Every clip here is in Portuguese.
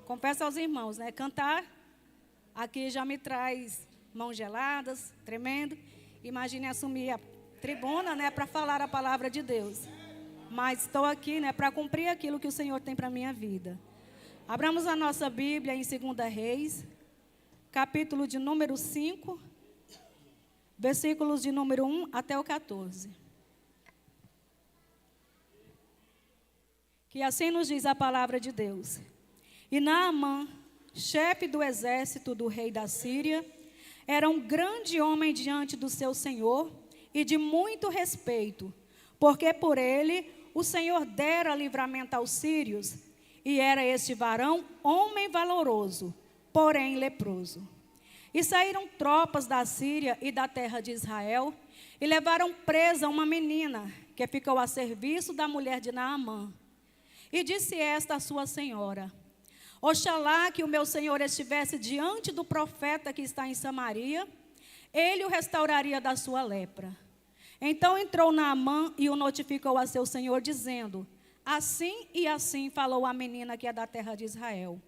confesso aos irmãos, né? Cantar aqui já me traz mãos geladas, tremendo. Imagine assumir a tribuna, né, para falar a palavra de Deus. Mas estou aqui, né, para cumprir aquilo que o Senhor tem para a minha vida. Abramos a nossa Bíblia em 2 Reis, capítulo de número 5, versículos de número 1 até o 14. Que assim nos diz a palavra de Deus. E Naamã, chefe do exército do rei da Síria, era um grande homem diante do seu senhor e de muito respeito, porque por ele o Senhor dera livramento aos sírios, e era este varão homem valoroso, porém leproso. E saíram tropas da Síria e da terra de Israel, e levaram presa uma menina, que ficou a serviço da mulher de Naamã. E disse esta à sua senhora: Oxalá que o meu senhor estivesse diante do profeta que está em Samaria, ele o restauraria da sua lepra. Então entrou Naamã e o notificou a seu senhor, dizendo: Assim e assim falou a menina que é da terra de Israel.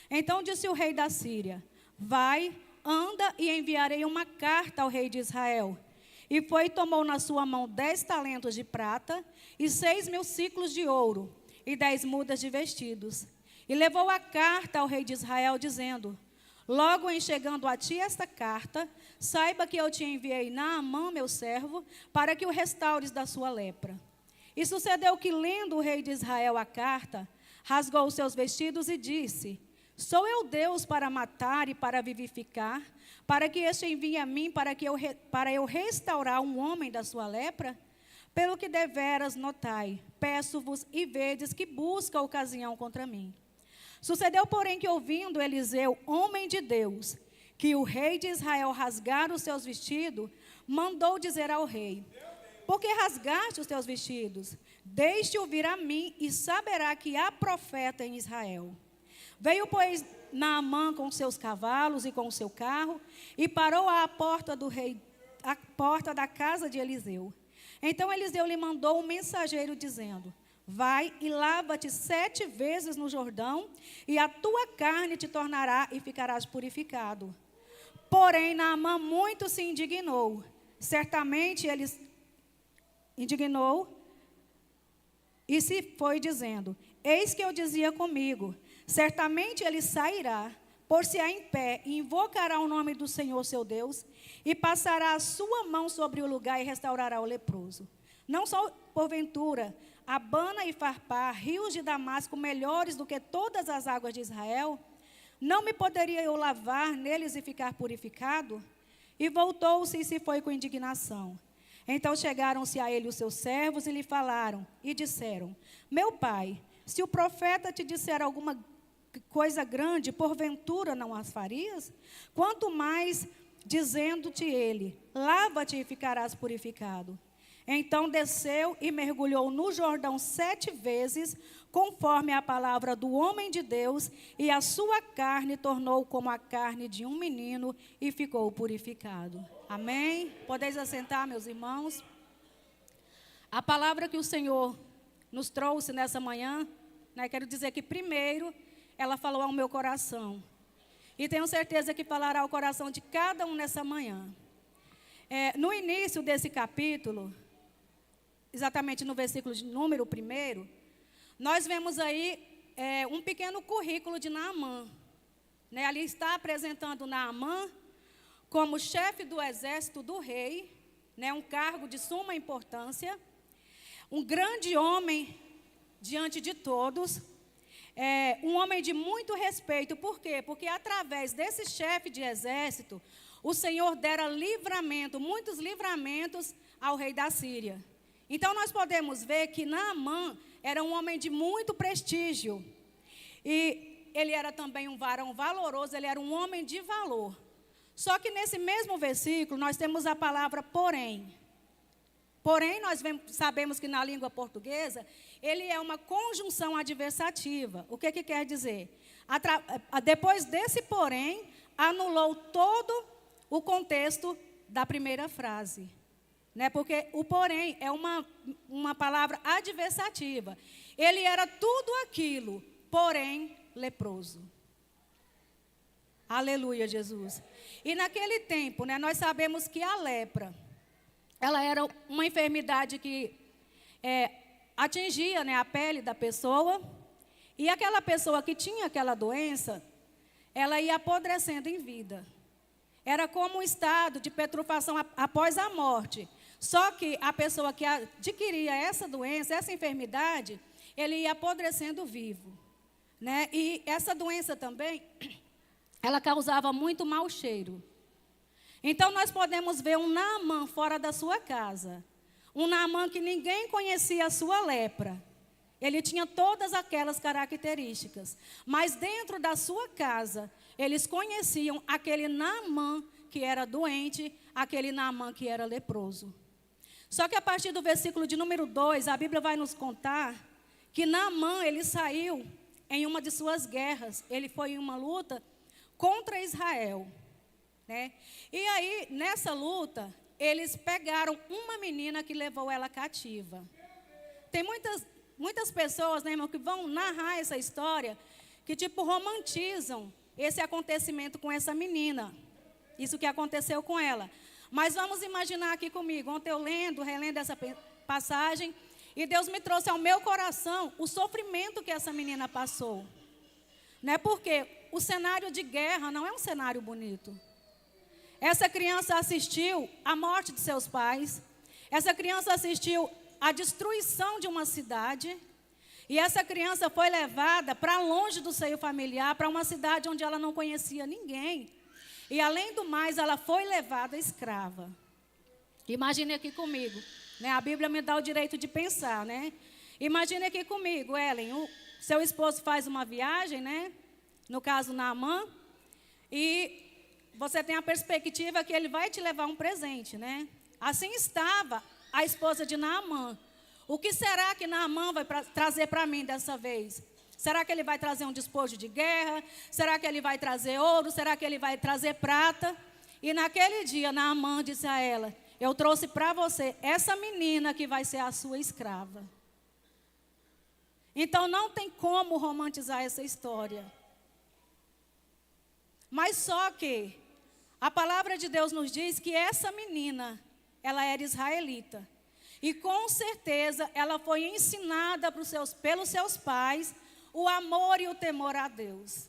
Então disse o rei da Síria: Vai, anda e enviarei uma carta ao rei de Israel. E foi e tomou na sua mão 10 talentos de prata e 6.000 siclos de ouro e 10 mudas de vestidos. E levou a carta ao rei de Israel, dizendo: Logo em chegando a ti esta carta, saiba que eu te enviei Naamã, meu servo, para que o restaures da sua lepra. E sucedeu que, lendo o rei de Israel a carta, rasgou os seus vestidos e disse: Sou eu Deus para matar e para vivificar, para que este envie a mim, para eu restaurar um homem da sua lepra? Pelo que deveras notai, peço-vos e vedes que busca ocasião contra mim. Sucedeu, porém, que ouvindo Eliseu, homem de Deus, que o rei de Israel rasgara os seus vestidos, mandou dizer ao rei: Por que rasgaste os teus vestidos? Deixe-o vir a mim e saberá que há profeta em Israel. Veio, pois, Naamã com seus cavalos e com o seu carro, e parou à porta do rei, à porta da casa de Eliseu. Então Eliseu lhe mandou um mensageiro dizendo: Vai e lava-te 7 vezes no Jordão, e a tua carne te tornará e ficarás purificado. Porém, Naamã muito se indignou. Certamente ele indignou e se foi dizendo: Eis que eu dizia comigo, certamente ele sairá, pôr-se-á em pé e invocará o nome do Senhor seu Deus, e passará a sua mão sobre o lugar e restaurará o leproso. Não só porventura Abana e Farpar, rios de Damasco, melhores do que todas as águas de Israel? Não me poderia eu lavar neles e ficar purificado? E voltou-se e se foi com indignação. Então chegaram-se a ele os seus servos e lhe falaram, e disseram: Meu pai, se o profeta te disser alguma coisa grande, porventura não as farias? Quanto mais dizendo-te ele: Lava-te e ficarás purificado. Então desceu e mergulhou no Jordão 7 vezes, conforme a palavra do homem de Deus, e a sua carne tornou como a carne de um menino, e ficou purificado. Amém? Podeis assentar, meus irmãos. A palavra que o Senhor nos trouxe nessa manhã, né, quero dizer que primeiro ela falou ao meu coração. E tenho certeza que falará ao coração de cada um nessa manhã. No início desse capítulo, exatamente no versículo de número 1, nós vemos aí um pequeno currículo de Naamã. Né, ali está apresentando Naamã como chefe do exército do rei, né, um cargo de suma importância, um grande homem diante de todos, um homem de muito respeito. Por quê? Porque através desse chefe de exército, o Senhor dera livramento, muitos livramentos ao rei da Síria. Então nós podemos ver que Naamã era um homem de muito prestígio. E ele era também um varão valoroso, ele era um homem de valor. Só que nesse mesmo versículo nós temos a palavra porém. Porém, nós sabemos que na língua portuguesa, ele é uma conjunção adversativa. O que quer dizer? Depois desse porém, anulou todo o contexto da primeira frase. Né? Porque o porém é uma palavra adversativa. Ele era tudo aquilo, porém leproso. Aleluia, Jesus. E naquele tempo, né, nós sabemos que a lepra, ela era uma enfermidade que atingia, né, a pele da pessoa. E aquela pessoa que tinha aquela doença, ela ia apodrecendo em vida. Era como um estado de putrefação após a morte. Só que a pessoa que adquiria essa doença, essa enfermidade, ele ia apodrecendo vivo, né? E essa doença também, ela causava muito mau cheiro. Então nós podemos ver um Naamã fora da sua casa. Um Naamã que ninguém conhecia a sua lepra. Ele tinha todas aquelas características. Mas dentro da sua casa, eles conheciam aquele Naamã que era doente, aquele Naamã que era leproso. Só que a partir do versículo de número 2, a Bíblia vai nos contar que Naamã, ele saiu em uma de suas guerras. Ele foi em uma luta contra Israel, né? E aí, nessa luta, eles pegaram uma menina que levou ela cativa. Tem muitas pessoas, né, irmão, que vão narrar essa história, que tipo romantizam esse acontecimento com essa menina. Isso que aconteceu com ela. Mas vamos imaginar aqui comigo. Ontem eu relendo essa passagem, e Deus me trouxe ao meu coração o sofrimento que essa menina passou. Né? Porque o cenário de guerra não é um cenário bonito. Essa criança assistiu à morte de seus pais. Essa criança assistiu à destruição de uma cidade. E essa criança foi levada para longe do seio familiar, para uma cidade onde ela não conhecia ninguém. E além do mais, ela foi levada escrava. Imagine aqui comigo, né? A Bíblia me dá o direito de pensar, né? Imagine aqui comigo, Ellen, o seu esposo faz uma viagem, né? No caso, Naamã, e você tem a perspectiva que ele vai te levar um presente, né? Assim estava a esposa de Naamã. O que será que Naamã vai trazer para mim dessa vez? Será que ele vai trazer um despojo de guerra? Será que ele vai trazer ouro? Será que ele vai trazer prata? E naquele dia, Naamã disse a ela: eu trouxe para você essa menina que vai ser a sua escrava. Então não tem como romantizar essa história. Mas só que a palavra de Deus nos diz que essa menina, ela era israelita. E com certeza ela foi ensinada pelos seus pais o amor e o temor a Deus.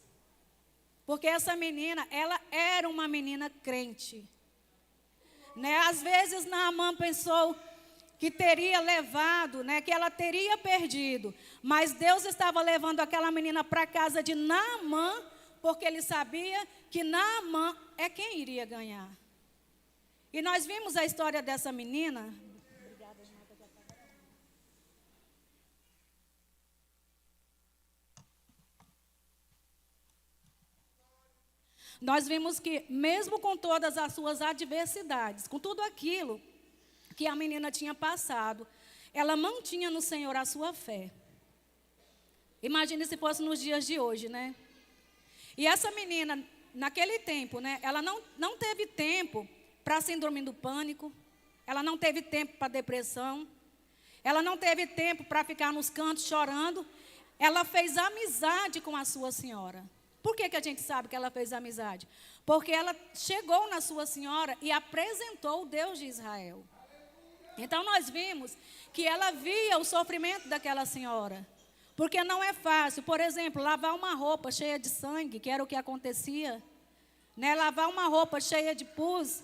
Porque essa menina, ela era uma menina crente. Né? Às vezes Naamã pensou que teria levado, né, que ela teria perdido. Mas Deus estava levando aquela menina para a casa de Naamã, porque ele sabia que Naamã é quem iria ganhar. E nós vimos a história dessa menina. Nós vimos que, mesmo com todas as suas adversidades, com tudo aquilo que a menina tinha passado, ela mantinha no Senhor a sua fé. Imagine se fosse nos dias de hoje, né? E essa menina, naquele tempo, né, ela não teve tempo para síndrome do pânico, ela não teve tempo para depressão, ela não teve tempo para ficar nos cantos chorando. Ela fez amizade com a sua senhora. Por que a gente sabe que ela fez amizade? Porque ela chegou na sua senhora e apresentou o Deus de Israel. Então nós vimos que ela via o sofrimento daquela senhora. Porque não é fácil, por exemplo, lavar uma roupa cheia de sangue, que era o que acontecia, né? Lavar uma roupa cheia de pus.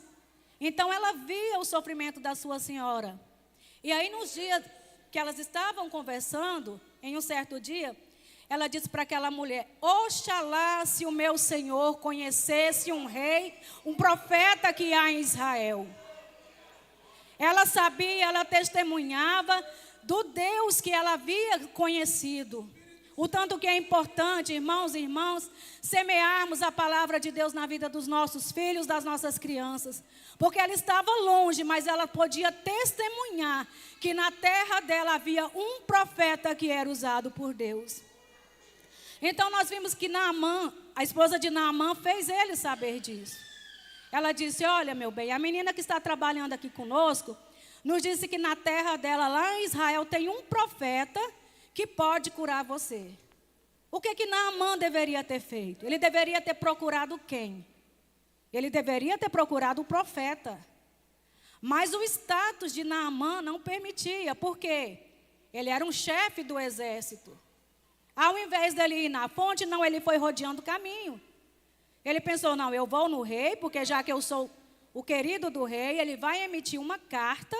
Então ela via o sofrimento da sua senhora. E aí nos dias que elas estavam conversando, em um certo dia, ela disse para aquela mulher: oxalá se o meu Senhor conhecesse um rei, um profeta que há em Israel. Ela sabia, ela testemunhava do Deus que ela havia conhecido. O tanto que é importante, irmãos e irmãs, semearmos a palavra de Deus na vida dos nossos filhos, das nossas crianças. Porque ela estava longe, mas ela podia testemunhar que na terra dela havia um profeta que era usado por Deus. Então nós vimos que Naamã, a esposa de Naamã, fez ele saber disso. Ela disse: olha, meu bem, a menina que está trabalhando aqui conosco nos disse que na terra dela, lá em Israel, tem um profeta que pode curar você. O que Naamã deveria ter feito? Ele deveria ter procurado quem? Ele deveria ter procurado o profeta. Mas o status de Naamã não permitia. Por quê? Ele era um chefe do exército. Ao invés dele ir na fonte, não, ele foi rodeando o caminho. Ele pensou, não, eu vou no rei, porque já que eu sou o querido do rei, ele vai emitir uma carta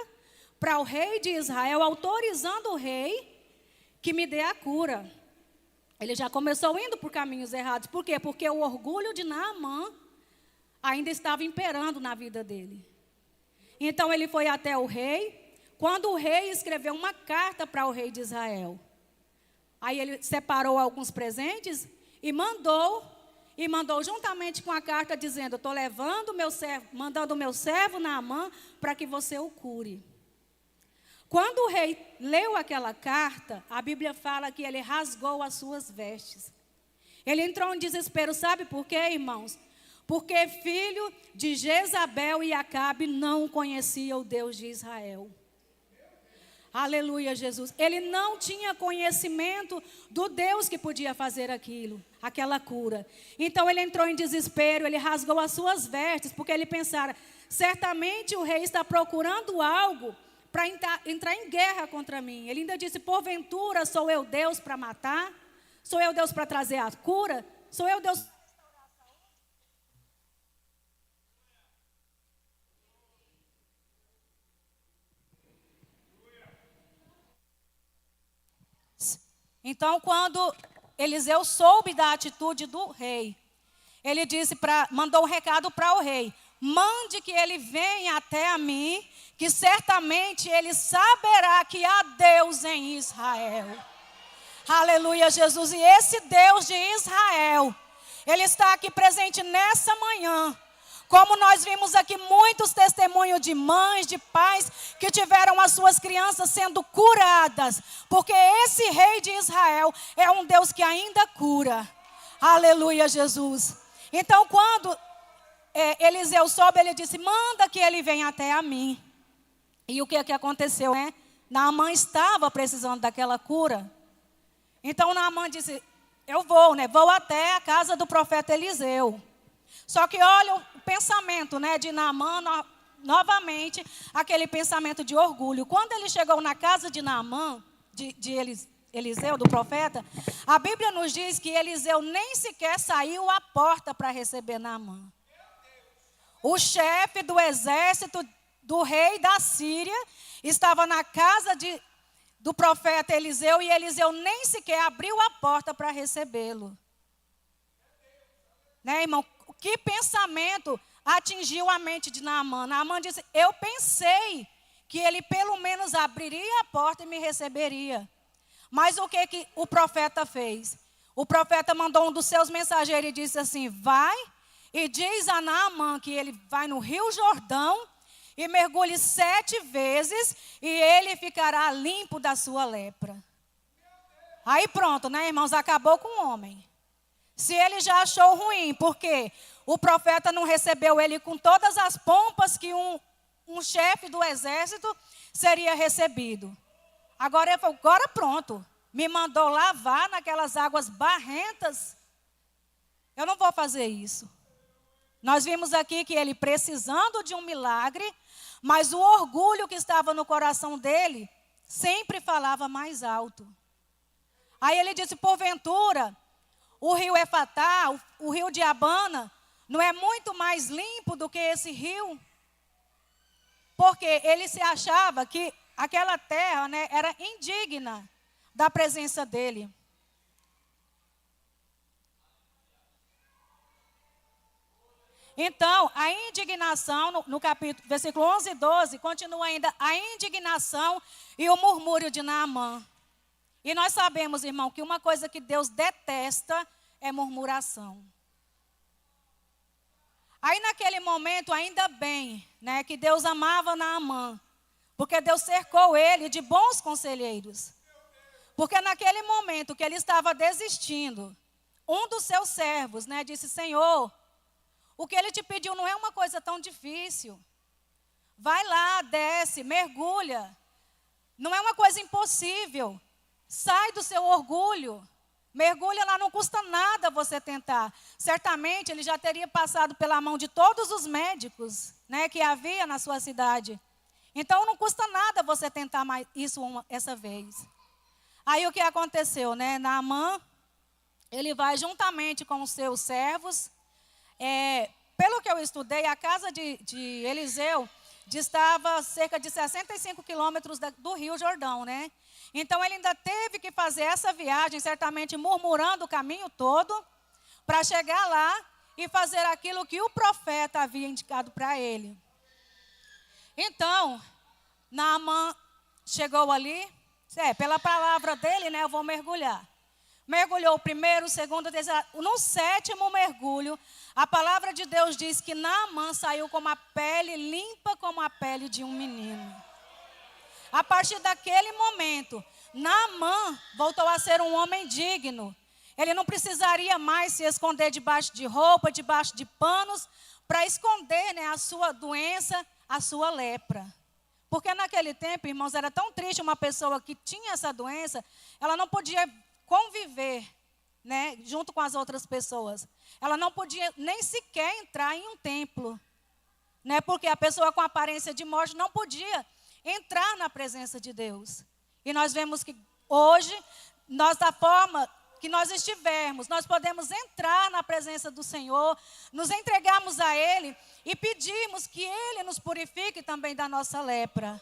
para o rei de Israel, autorizando o rei que me dê a cura. Ele já começou indo por caminhos errados. Por quê? Porque o orgulho de Naamã ainda estava imperando na vida dele. Então ele foi até o rei. Quando o rei escreveu uma carta para o rei de Israel, aí ele separou alguns presentes e mandou juntamente com a carta dizendo, estou mandando o meu servo Naamã para que você o cure. Quando o rei leu aquela carta, a Bíblia fala que ele rasgou as suas vestes. Ele entrou em desespero, sabe por quê, irmãos? Porque filho de Jezabel e Acabe não conhecia o Deus de Israel. Aleluia, Jesus. Ele não tinha conhecimento do Deus que podia fazer aquilo, aquela cura. Então ele entrou em desespero, ele rasgou as suas vestes, porque ele pensara, certamente o rei está procurando algo para entrar em guerra contra mim. Ele ainda disse, porventura sou eu Deus para matar? Sou eu Deus para trazer a cura? Sou eu Deus... Então, quando Eliseu soube da atitude do rei, ele mandou um recado para o rei, mande que ele venha até a mim, que certamente ele saberá que há Deus em Israel. Aleluia, Jesus. E esse Deus de Israel, ele está aqui presente nessa manhã. Como nós vimos aqui muitos testemunhos de mães, de pais que tiveram as suas crianças sendo curadas. Porque esse rei de Israel é um Deus que ainda cura. Aleluia, Jesus. Então quando Eliseu soube, ele disse, manda que ele venha até a mim. E o que aconteceu, né? Naamã estava precisando daquela cura. Então Naamã disse, eu vou, né? Vou até a casa do profeta Eliseu. Só que olha o pensamento, né, de Naamã, novamente, aquele pensamento de orgulho. Quando ele chegou na casa de Naamã, de Eliseu, do profeta, a Bíblia nos diz que Eliseu nem sequer saiu à porta para receber Naamã. O chefe do exército do rei da Síria estava na casa do profeta Eliseu e Eliseu nem sequer abriu a porta para recebê-lo. Né, irmão? Que pensamento atingiu a mente de Naamã? Naamã disse, eu pensei que ele pelo menos abriria a porta e me receberia. Mas o que o profeta fez? O profeta mandou um dos seus mensageiros e disse assim, vai e diz a Naamã que ele vai no Rio Jordão e mergulhe 7 vezes e ele ficará limpo da sua lepra. Aí pronto, né, irmãos? Acabou com o homem. Se ele já achou ruim, porque o profeta não recebeu ele com todas as pompas que um chefe do exército seria recebido. Agora ele falou, agora pronto, me mandou lavar naquelas águas barrentas. Eu não vou fazer isso. Nós vimos aqui que ele precisando de um milagre, mas o orgulho que estava no coração dele sempre falava mais alto. Aí ele disse, porventura, o rio Efatá, o rio de Abana, não é muito mais limpo do que esse rio? Porque ele se achava que aquela terra, né, era indigna da presença dele. Então, a indignação, no capítulo, versículo 11 e 12, continua ainda a indignação e o murmúrio de Naamã. E nós sabemos, irmão, que uma coisa que Deus detesta é murmuração. Aí naquele momento, ainda bem, né, que Deus amava Naamã, porque Deus cercou ele de bons conselheiros. Porque naquele momento que ele estava desistindo, um dos seus servos, né, disse, Senhor, o que ele te pediu não é uma coisa tão difícil. Vai lá, desce, mergulha. Não é uma coisa impossível. Sai do seu orgulho. Mergulha lá, não custa nada você tentar. Certamente ele já teria passado pela mão de todos os médicos, né, que havia na sua cidade. Então não custa nada você tentar mais isso essa vez. Aí o que aconteceu, né? Naamã, ele vai juntamente com os seus servos. Pelo que eu estudei, a casa de Eliseu distava cerca de 65 quilômetros do Rio Jordão, né? Então ele ainda teve que fazer essa viagem, certamente murmurando o caminho todo, para chegar lá e fazer aquilo que o profeta havia indicado para ele. Então, Naamã chegou ali, pela palavra dele, né, eu vou mergulhar. Mergulhou o primeiro, o segundo, o terceiro. No sétimo mergulho, a palavra de Deus diz que Naamã saiu com uma pele limpa como a pele de um menino. A partir daquele momento, Naamã voltou a ser um homem digno. Ele não precisaria mais se esconder debaixo de roupa, debaixo de panos, para esconder, né, a sua doença, a sua lepra. Porque naquele tempo, irmãos, era tão triste uma pessoa que tinha essa doença, ela não podia conviver, né, junto com as outras pessoas. Ela não podia nem sequer entrar em um templo, né, porque a pessoa com aparência de morte não podia entrar na presença de Deus. E nós vemos que hoje, nós da forma que nós estivermos, nós podemos entrar na presença do Senhor, nos entregarmos a Ele e pedirmos que Ele nos purifique também da nossa lepra.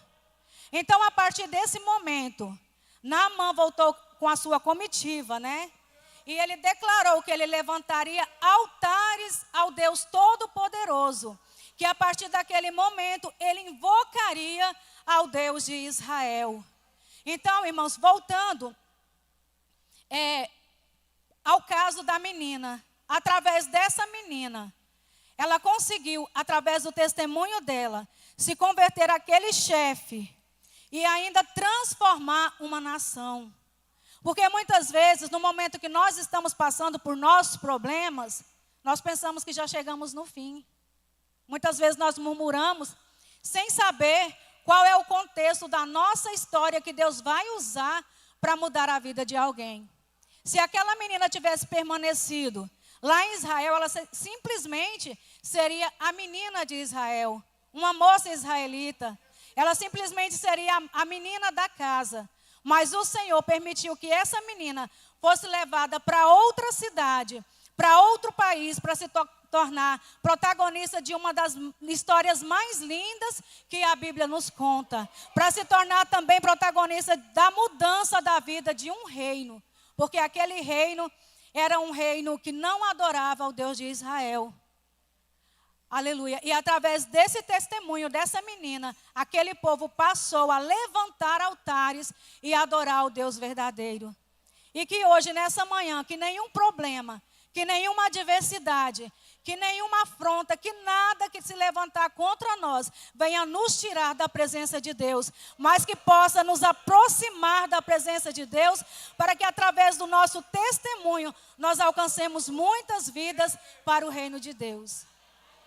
Então, a partir desse momento, Naamã voltou com a sua comitiva, né? E ele declarou que ele levantaria altares ao Deus Todo-Poderoso, que a partir daquele momento ele invocaria ao Deus de Israel. Então, irmãos, voltando ao caso da menina, através dessa menina, ela conseguiu, através do testemunho dela, se converter àquele chefe e ainda transformar uma nação. Porque muitas vezes, no momento que nós estamos passando por nossos problemas, nós pensamos que já chegamos no fim. Muitas vezes nós murmuramos sem saber qual é o contexto da nossa história que Deus vai usar para mudar a vida de alguém. Se aquela menina tivesse permanecido lá em Israel, ela simplesmente seria a menina de Israel, uma moça israelita. Ela simplesmente seria a menina da casa. Mas o Senhor permitiu que essa menina fosse levada para outra cidade, para outro país, para se tornar protagonista de uma das histórias mais lindas que a Bíblia nos conta. Para se tornar também protagonista da mudança da vida de um reino. Porque aquele reino era um reino que não adorava ao Deus de Israel. Aleluia. E através desse testemunho dessa menina, aquele povo passou a levantar altares e adorar o Deus verdadeiro. E que hoje, nessa manhã, que nenhum problema, que nenhuma adversidade, que nenhuma afronta, que nada que se levantar contra nós venha nos tirar da presença de Deus, mas que possa nos aproximar da presença de Deus, para que através do nosso testemunho nós alcancemos muitas vidas para o reino de Deus.